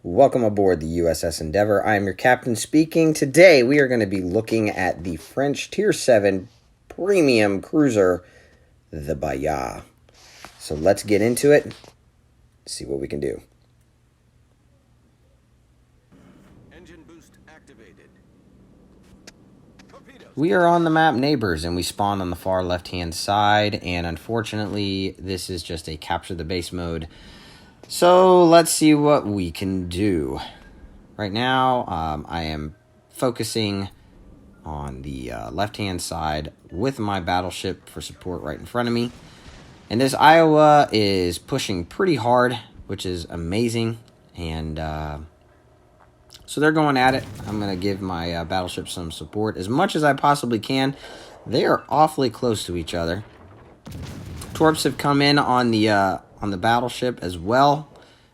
Welcome aboard the USS Endeavour. I am your captain speaking. Today we are going to be looking at the French Tier 7 premium cruiser, the Bayard. So let's get into it, see what we can do. Engine boost activated. We are on the map Neighbors, and we spawn on the far left-hand side, and unfortunately this is just a capture the base mode. So let's see what we can do. Right now, I am focusing on the left-hand side with my battleship for support right in front of me. And this Iowa is pushing pretty hard, which is amazing. And so they're going at it. I'm going to give my battleship some support as much as I possibly can. They are awfully close to each other. Torps have come in on the battleship as well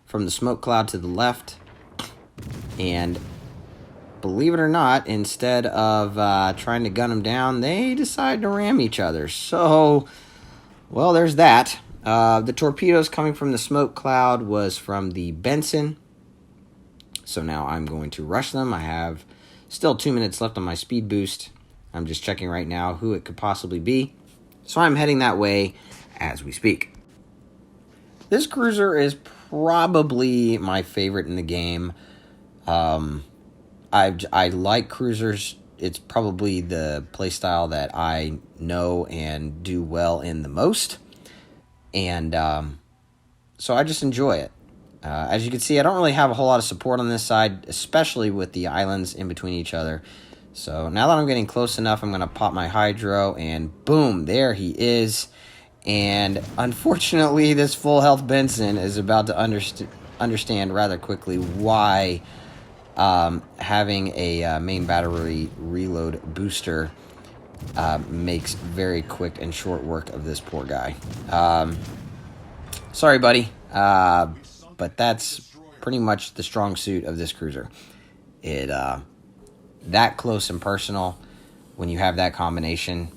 from the smoke cloud to the left. And believe it or not, instead of trying to gun them down, they decide to ram each other. So, well, there's that. The torpedoes coming from the smoke cloud was from the Benson. So now I'm going to rush them. I have still 2 minutes left on my speed boost. I'm just checking right now who it could possibly be. So I'm heading that way as we speak. This cruiser is probably my favorite in the game. I like cruisers. It's probably the playstyle that I know and do well in the most. And so I just enjoy it. As you can see, I don't really have a whole lot of support on this side, especially with the islands in between each other. So now that I'm getting close enough, I'm going to pop my hydro, and boom, there he is. And unfortunately, this full health Benson is about to understand rather quickly why having a main battery reload booster makes very quick and short work of this poor guy. Sorry, buddy, but that's pretty much the strong suit of this cruiser. It that close and personal, when you have that combination,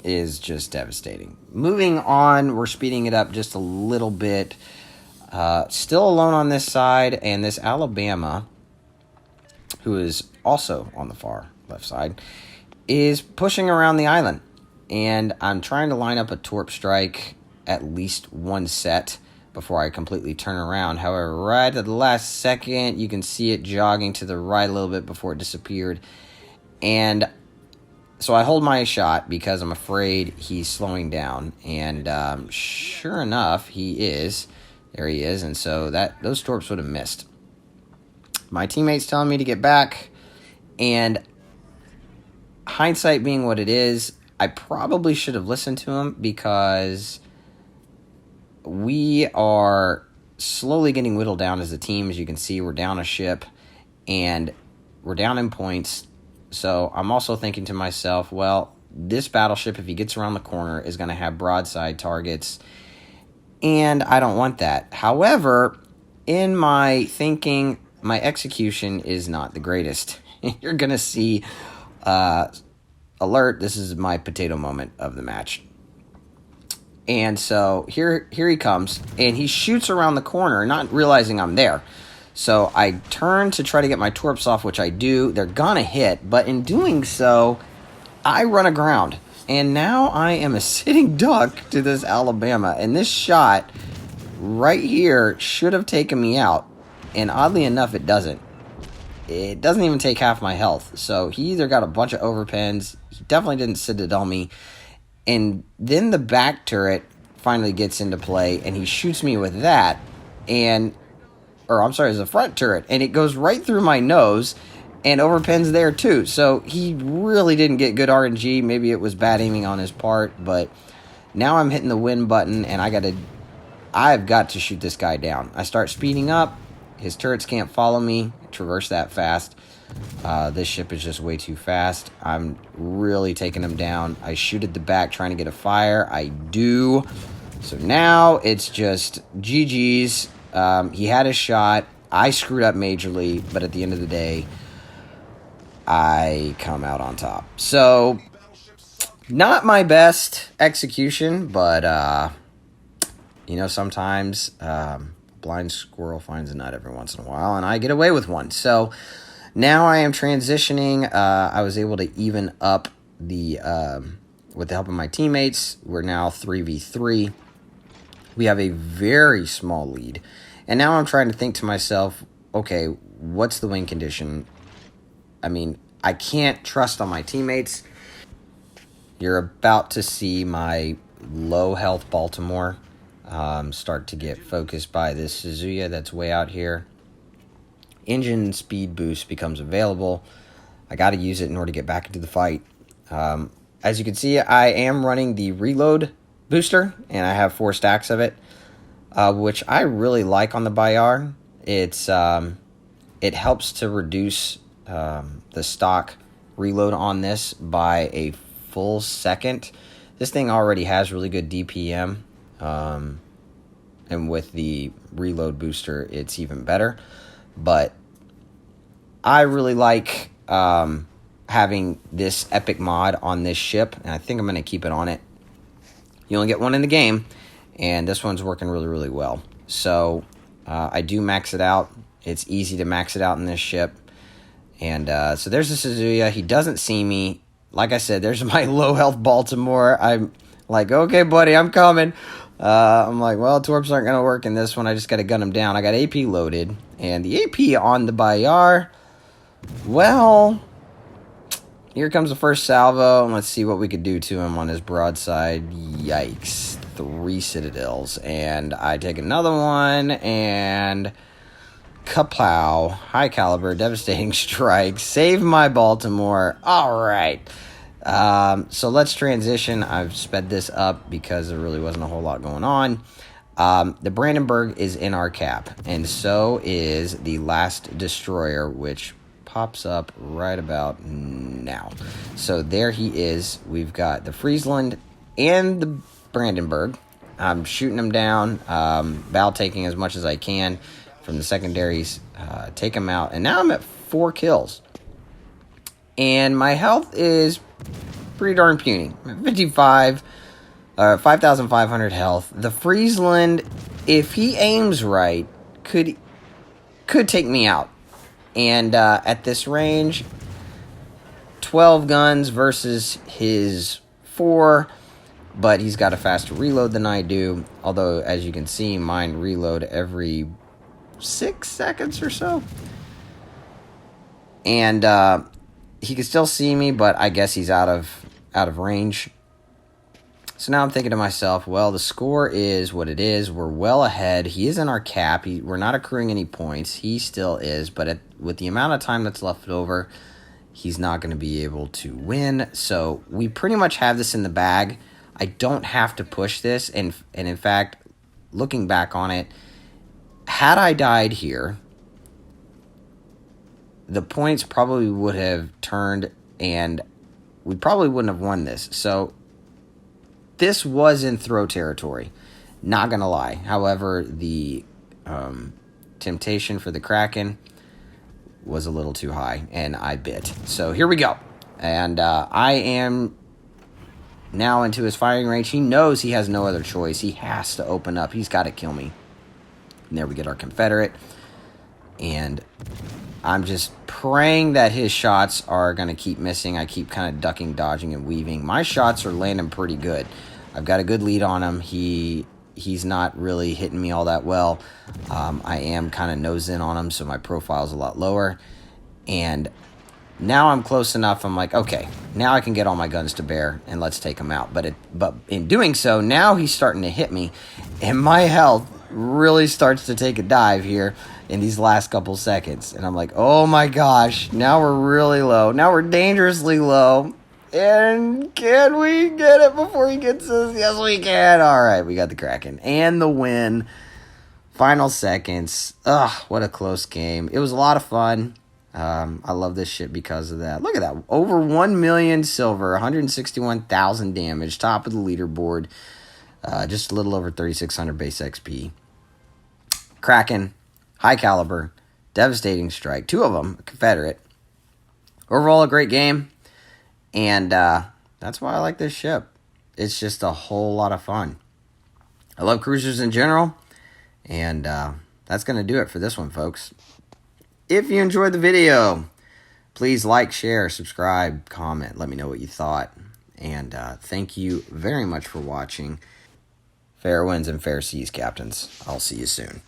is just devastating. Moving on, we're speeding it up just a little bit. Still alone on this side, and this Alabama, who is also on the far left side, is pushing around the island. And I'm trying to line up a torp strike at least one set before I completely turn around. However, right at the last second, you can see it jogging to the right a little bit before it disappeared. And so I hold my shot because I'm afraid he's slowing down. And sure enough, he is. There he is. And so those torps would have missed. My teammate's telling me to get back. And hindsight being what it is, I probably should have listened to him, because we are slowly getting whittled down as a team. As you can see, we're down a ship. And we're down in points. So I'm also thinking to myself, well, this battleship, if he gets around the corner, is going to have broadside targets, and I don't want that. However, in my thinking, my execution is not the greatest. You're going to see, alert, this is my potato moment of the match. And so here he comes, and he shoots around the corner, not realizing I'm there. So I turn to try to get my torps off, which I do. They're gonna hit, but in doing so, I run aground. And now I am a sitting duck to this Alabama. And this shot right here should have taken me out. And oddly enough, it doesn't. It doesn't even take half my health. So he either got a bunch of overpens, he definitely didn't citadel me. And then the back turret finally gets into play, and he shoots me with that. It's a front turret, and it goes right through my nose, and overpens there too. So he really didn't get good RNG. Maybe it was bad aiming on his part, but now I'm hitting the win button, and I've got to shoot this guy down. I start speeding up. His turrets can't follow me, traverse that fast. This ship is just way too fast. I'm really taking him down. I shoot at the back trying to get a fire. I do. So now it's just GG's. He had a shot. I screwed up majorly, but at the end of the day, I come out on top. So, not my best execution, but, sometimes blind squirrel finds a nut every once in a while, and I get away with one. So now I am transitioning. I was able to even up the with the help of my teammates. We're now 3v3. We have a very small lead. And now I'm trying to think to myself, okay, what's the win condition? I mean, I can't trust on my teammates. You're about to see my low health Baltimore start to get focused by this Suzuya that's way out here. Engine speed boost becomes available. I got to use it in order to get back into the fight. As you can see, I am running the reload booster, and I have 4 stacks of it, which I really like on the Bayard. It helps to reduce the stock reload on this by a full second. This thing already has really good DPM, and with the reload booster, it's even better. But I really like having this epic mod on this ship, and I think I'm going to keep it on it. You only get one in the game, and this one's working really, really well. So I do max it out. It's easy to max it out in this ship. And so there's the Suzuya. He doesn't see me. Like I said, there's my low health Baltimore. I'm like, okay, buddy, I'm coming. I'm like, well, torps aren't going to work in this one. I just got to gun him down. I got AP loaded. And the AP on the Bayard, well, here comes the first salvo. And let's see what we could do to him on his broadside. Yikes. 3 citadels. And I take another one. And kaplow. High caliber. Devastating strike. Save my Baltimore. All right. So let's transition. I've sped this up because there really wasn't a whole lot going on. The Brandenburg is in our cap, and so is the last destroyer, which pops up right about now. So there he is. We've got the Friesland and the Brandenburg. I'm shooting them down, bow taking as much as I can from the secondaries, take them out, and now I'm at 4 kills. And my health is pretty darn puny. 5,500 health. The Friesland, if he aims right, could take me out. And at this range, 12 guns versus his 4, but he's got a faster reload than I do. Although, as you can see, mine reload every 6 seconds or so. And he can still see me, but I guess he's out of range. So now I'm thinking to myself, well, the score is what it is. We're well ahead. He is in our cap. We're not accruing any points. He still is, but with the amount of time that's left over, he's not going to be able to win. So we pretty much have this in the bag. I don't have to push this. And in fact, looking back on it, had I died here, the points probably would have turned, and we probably wouldn't have won this. So this was in throw territory, not gonna lie. However, the temptation for the Kraken was a little too high, and I bit. So here we go. And I am now into his firing range. He knows he has no other choice. He has to open up. He's got to kill me. And there we get our Confederate. And I'm just praying that his shots are going to keep missing. I keep kind of ducking, dodging, and weaving. My shots are landing pretty good. I've got a good lead on him. He's not really hitting me all that well. I am kind of nose in on him, so my profile's a lot lower. And now I'm close enough. I'm like, okay, now I can get all my guns to bear, and let's take him out. But in doing so, now he's starting to hit me, and my health really starts to take a dive here in these last couple seconds. And I'm like, oh my gosh, now we're really low. Now we're dangerously low. And can we get it before he gets us? Yes, we can. All right, we got the Kraken and the win. Final seconds. Ugh, what a close game. It was a lot of fun. I love this shit because of that. Look at that. Over 1 million silver, 161,000 damage, top of the leaderboard. Just a little over 3,600 base XP. Kraken, high caliber, devastating strike. 2 of them, Confederate. Overall, a great game. And that's why I like this ship. It's just a whole lot of fun. I love cruisers in general. And that's going to do it for this one, folks. If you enjoyed the video, please like, share, subscribe, comment. Let me know what you thought. And thank you very much for watching. Fair winds and fair seas, captains. I'll see you soon.